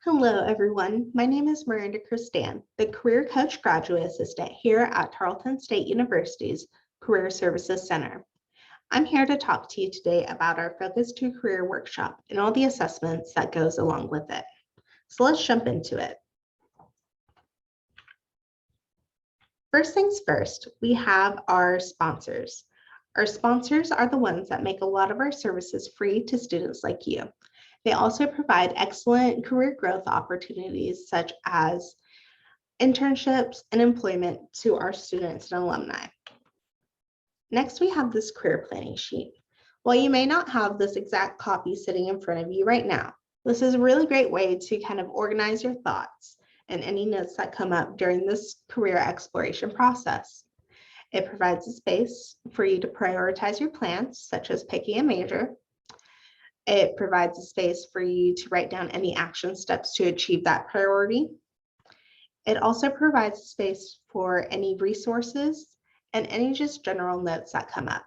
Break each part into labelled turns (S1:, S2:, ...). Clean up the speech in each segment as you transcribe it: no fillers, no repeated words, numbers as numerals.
S1: Hello, everyone. My name is Miranda Christan, the Career Coach Graduate Assistant here at Tarleton State University's Career Services Center. I'm here to talk to you today about our Focus2Career Workshop and all the assessments that goes along with it. So let's jump into it. First things first, we have our sponsors. Our sponsors are the ones that make a lot of our services free to students like you. They also provide excellent career growth opportunities such as internships and employment to our students and alumni. Next, we have this career planning sheet. While you may not have this exact copy sitting in front of you right now, this is a really great way to kind of organize your thoughts and any notes that come up during this career exploration process. It provides a space for you to prioritize your plans, such as picking a major. It provides a space for you to write down any action steps to achieve that priority. It also provides a space for any resources and any just general notes that come up.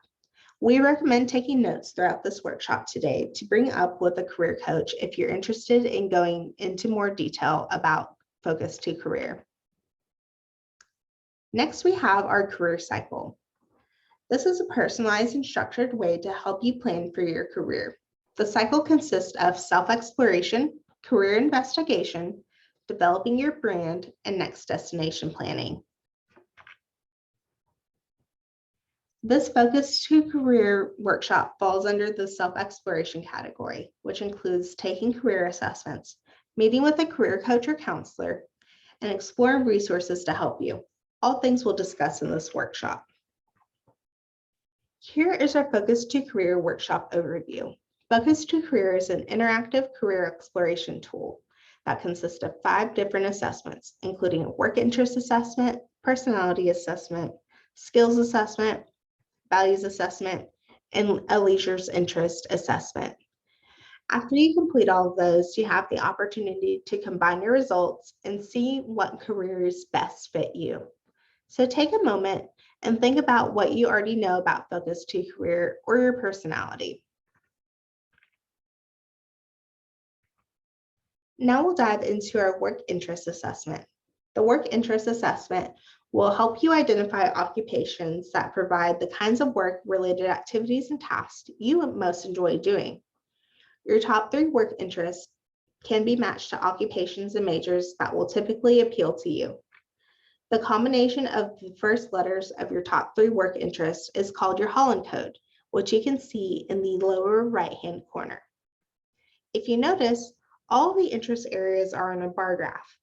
S1: We recommend taking notes throughout this workshop today to bring up with a career coach if you're interested in going into more detail about Focus2Career. Next, we have our career cycle. This is a personalized and structured way to help you plan for your career. The cycle consists of self-exploration, career investigation, developing your brand, and next destination planning. This Focus2Career workshop falls under the self-exploration category, which includes taking career assessments, meeting with a career coach or counselor, and exploring resources to help you. All things we'll discuss in this workshop. Here is our Focus2Career workshop overview. Focus2Career is an interactive career exploration tool that consists of 5 different assessments, including a work interest assessment, personality assessment, skills assessment, values assessment, and a leisure's interest assessment. After you complete all of those, you have the opportunity to combine your results and see what careers best fit you. So take a moment and think about what you already know about Focus2Career or your personality. Now we'll dive into our work interest assessment. The work interest assessment will help you identify occupations that provide the kinds of work-related activities and tasks you most enjoy doing. Your top 3 work interests can be matched to occupations and majors that will typically appeal to you. The combination of the first letters of your top 3 work interests is called your Holland code, which you can see in the lower right-hand corner. If you notice, all the interest areas are in a bar graph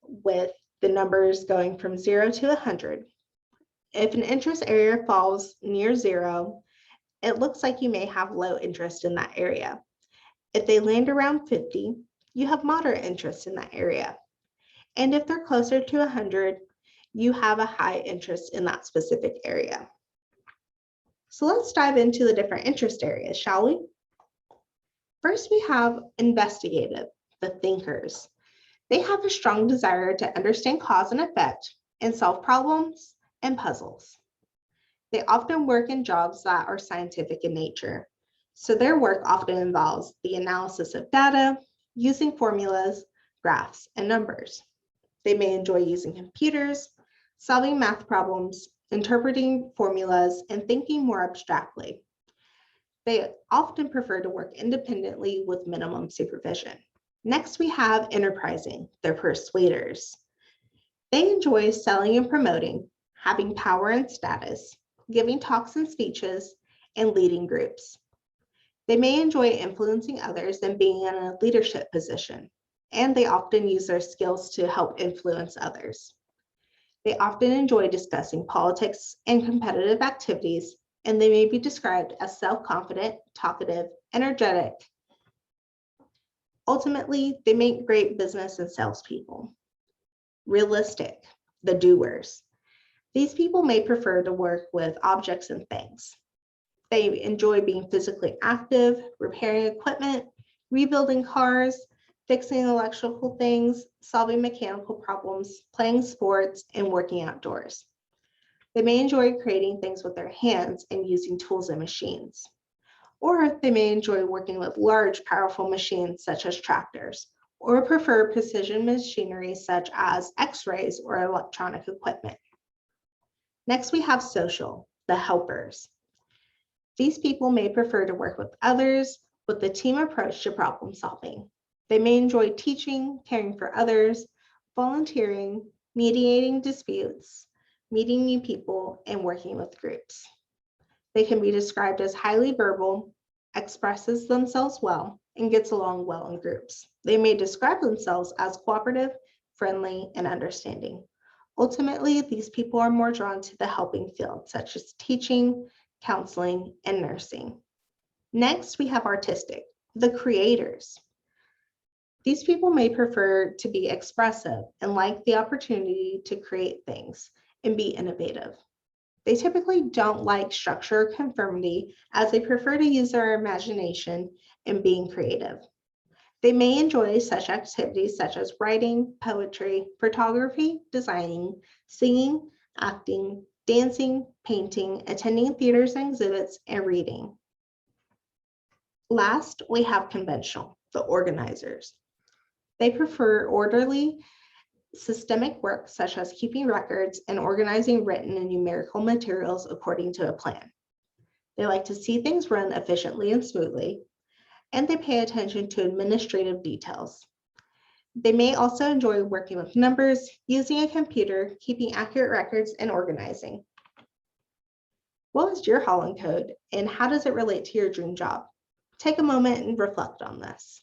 S1: with the numbers going from 0 to 100. If an interest area falls near 0, it looks like you may have low interest in that area. If they land around 50, you have moderate interest in that area. And if they're closer to 100, you have a high interest in that specific area. So let's dive into the different interest areas, shall we? First, we have investigative, the thinkers. They have a strong desire to understand cause and effect and solve problems and puzzles. They often work in jobs that are scientific in nature. So their work often involves the analysis of data, using formulas, graphs, and numbers. They may enjoy using computers, solving math problems, interpreting formulas, and thinking more abstractly. They often prefer to work independently with minimum supervision. Next, we have enterprising, the persuaders. They enjoy selling and promoting, having power and status, giving talks and speeches, and leading groups. They may enjoy influencing others and being in a leadership position, and they often use their skills to help influence others. They often enjoy discussing politics and competitive activities, and they may be described as self-confident, talkative, energetic. Ultimately, they make great business and salespeople. Realistic, the doers. These people may prefer to work with objects and things. They enjoy being physically active, repairing equipment, rebuilding cars, fixing electrical things, solving mechanical problems, playing sports, and working outdoors. They may enjoy creating things with their hands and using tools and machines. Or they may enjoy working with large, powerful machines such as tractors, or prefer precision machinery such as X-rays or electronic equipment. Next, we have social, the helpers. These people may prefer to work with others with a team approach to problem solving. They may enjoy teaching, caring for others, volunteering, mediating disputes, meeting new people, and working with groups. They can be described as highly verbal, expresses themselves well, and gets along well in groups. They may describe themselves as cooperative, friendly, and understanding. Ultimately, these people are more drawn to the helping field, such as teaching, counseling, and nursing. Next, we have artistic, the creators. These people may prefer to be expressive and like the opportunity to create things and be innovative. They typically don't like structure or conformity, as they prefer to use their imagination and being creative. They may enjoy such activities such as writing, poetry, photography, designing, singing, acting, dancing, painting, attending theaters and exhibits, and reading. Last, we have conventional, the organizers. They prefer orderly, systemic work such as keeping records and organizing written and numerical materials according to a plan. They like to see things run efficiently and smoothly, and they pay attention to administrative details. They may also enjoy working with numbers, using a computer, keeping accurate records, and organizing. What is your Holland code, and how does it relate to your dream job? Take a moment and reflect on this.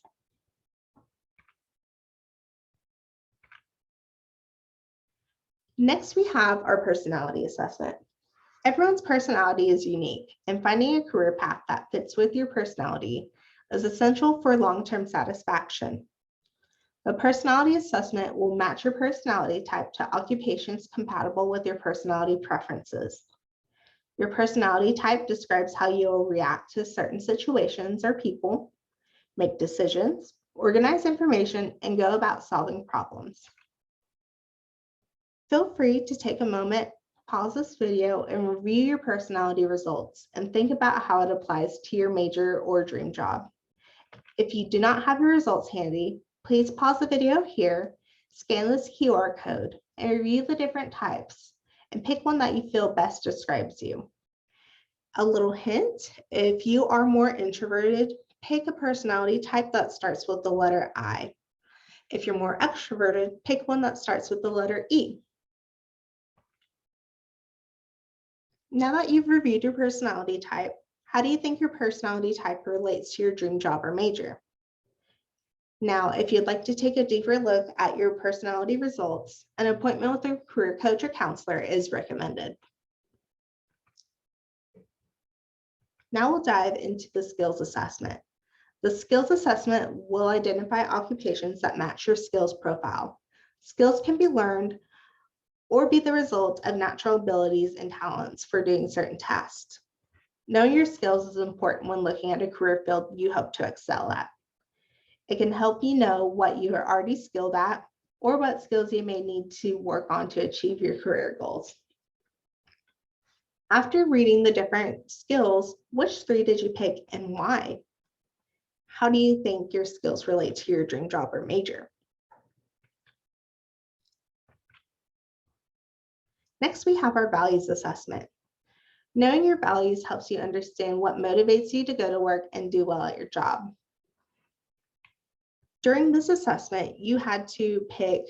S1: Next, we have our personality assessment. Everyone's personality is unique, and finding a career path that fits with your personality is essential for long-term satisfaction. The personality assessment will match your personality type to occupations compatible with your personality preferences. Your personality type describes how you will react to certain situations or people, make decisions, organize information, and go about solving problems. Feel free to take a moment, pause this video, and review your personality results and think about how it applies to your major or dream job. If you do not have your results handy, please pause the video here, scan this QR code, and review the different types, and pick one that you feel best describes you. A little hint, if you are more introverted, pick a personality type that starts with the letter I. If you're more extroverted, pick one that starts with the letter E. Now that you've reviewed your personality type, how do you think your personality type relates to your dream job or major? Now, if you'd like to take a deeper look at your personality results, an appointment with a career coach or counselor is recommended. Now we'll dive into the skills assessment. The skills assessment will identify occupations that match your skills profile. Skills can be learned or be the result of natural abilities and talents for doing certain tasks. Knowing your skills is important when looking at a career field you hope to excel at. It can help you know what you are already skilled at or what skills you may need to work on to achieve your career goals. After reading the different skills, which 3 did you pick and why? How do you think your skills relate to your dream job or major? Next, we have our values assessment. Knowing your values helps you understand what motivates you to go to work and do well at your job. During this assessment, you had to pick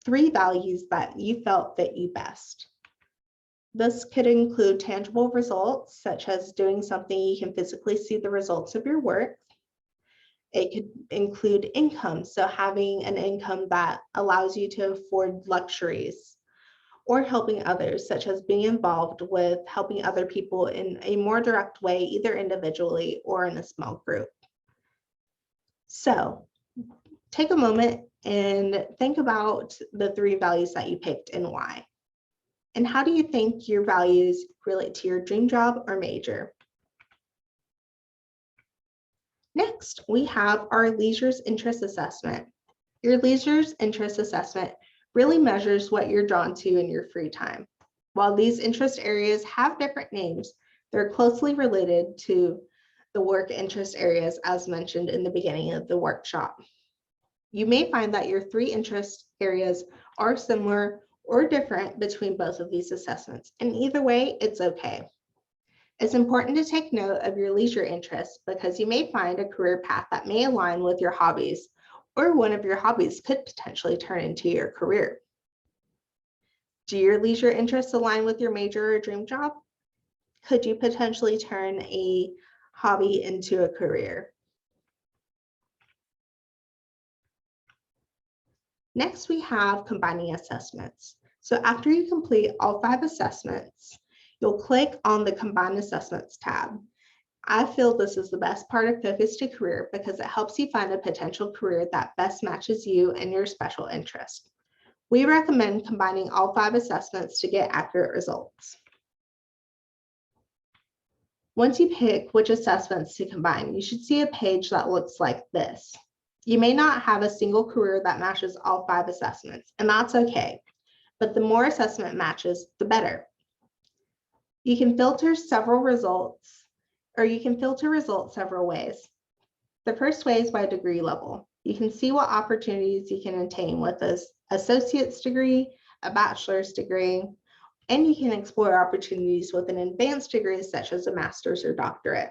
S1: 3 values that you felt fit you best. This could include tangible results, such as doing something you can physically see the results of your work. It could include income, so having an income that allows you to afford luxuries, or helping others, such as being involved with helping other people in a more direct way, either individually or in a small group. So take a moment and think about the 3 values that you picked and why. And how do you think your values relate to your dream job or major? Next, we have our leisure's interest assessment. Your leisure's interest assessment really measures what you're drawn to in your free time. While these interest areas have different names, they're closely related to the work interest areas as mentioned in the beginning of the workshop. You may find that your 3 interest areas are similar or different between both of these assessments, and either way, it's okay. It's important to take note of your leisure interests because you may find a career path that may align with your hobbies, or one of your hobbies could potentially turn into your career. Do your leisure interests align with your major or dream job? Could you potentially turn a hobby into a career? Next, we have combining assessments. So after you complete all 5 assessments, you'll click on the Combine Assessments tab. I feel this is the best part of Focus2Career because it helps you find a potential career that best matches you and your special interest. We recommend combining all 5 assessments to get accurate results. Once you pick which assessments to combine, you should see a page that looks like this. You may not have a single career that matches all 5 assessments, and that's okay, but the more assessment matches, the better. You can filter results several ways. The first way is by degree level. You can see what opportunities you can attain with an associate's degree, a bachelor's degree, and you can explore opportunities with an advanced degree such as a master's or doctorate.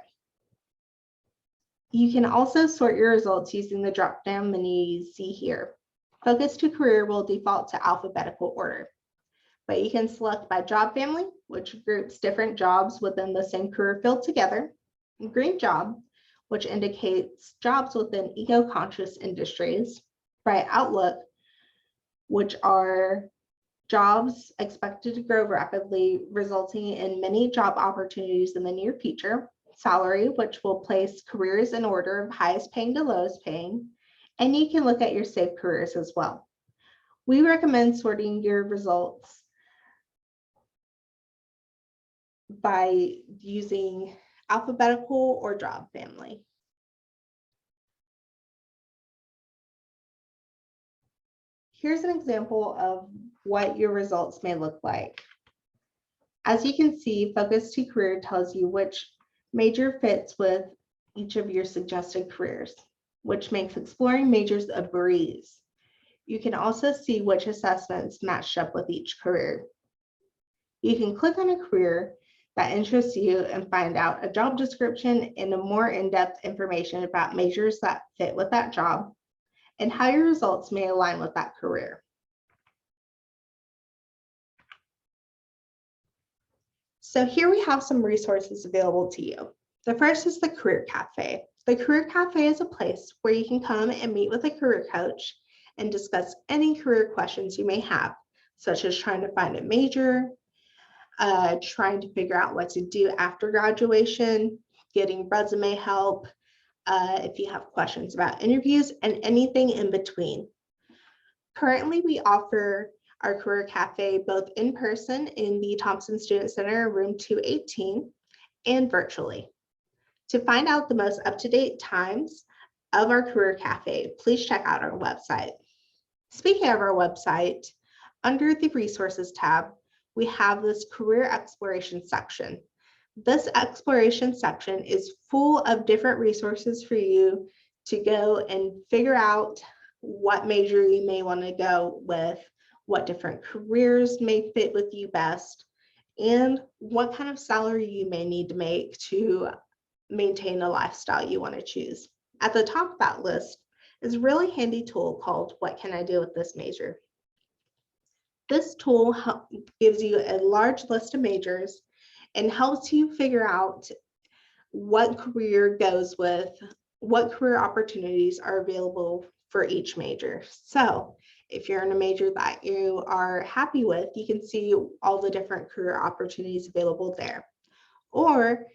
S1: You can also sort your results using the drop-down menu you see here. Focus2Career will default to alphabetical order, but you can select by job family, which groups different jobs within the same career field together, green job, which indicates jobs within eco-conscious industries, by outlook, which are jobs expected to grow rapidly, resulting in many job opportunities in the near future, salary, which will place careers in order of highest paying to lowest paying, and you can look at your saved careers as well. We recommend sorting your results by using alphabetical or job family. Here's an example of what your results may look like. As you can see, Focus2Career tells you which major fits with each of your suggested careers, which makes exploring majors a breeze. You can also see which assessments matched up with each career. You can click on a career that interests you and find out a job description and a more in-depth information about majors that fit with that job and how your results may align with that career. So here we have some resources available to you. The first is the Career Cafe. The Career Cafe is a place where you can come and meet with a career coach and discuss any career questions you may have, such as trying to find a major, trying to figure out what to do after graduation, getting resume help, if you have questions about interviews, and anything in between. Currently, we offer our Career Cafe both in person in the Thompson Student Center, room 218, and virtually. To find out the most up-to-date times of our Career Cafe, please check out our website. Speaking of our website, under the Resources tab, we have this Career Exploration section. This exploration section is full of different resources for you to go and figure out what major you may want to go with, what different careers may fit with you best, and what kind of salary you may need to make to maintain the lifestyle you want to choose. At the top of that list is a really handy tool called What Can I Do with This Major? This tool gives you a large list of majors and helps you figure out what career goes with, what career opportunities are available for each major. So if you're in a major that you are happy with, you can see all the different career opportunities available there. Or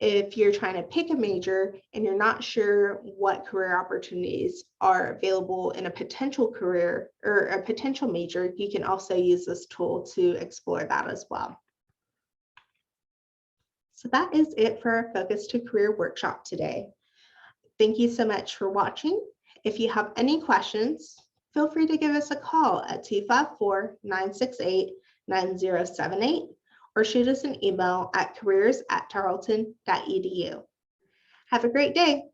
S1: if you're trying to pick a major and you're not sure what career opportunities are available in a potential career or a potential major, you can also use this tool to explore that as well. So that is it for our Focus2Career workshop today. Thank you so much for watching. If you have any questions, feel free to give us a call at 254-968-9078 or shoot us an email at careers@tarleton.edu. Have a great day.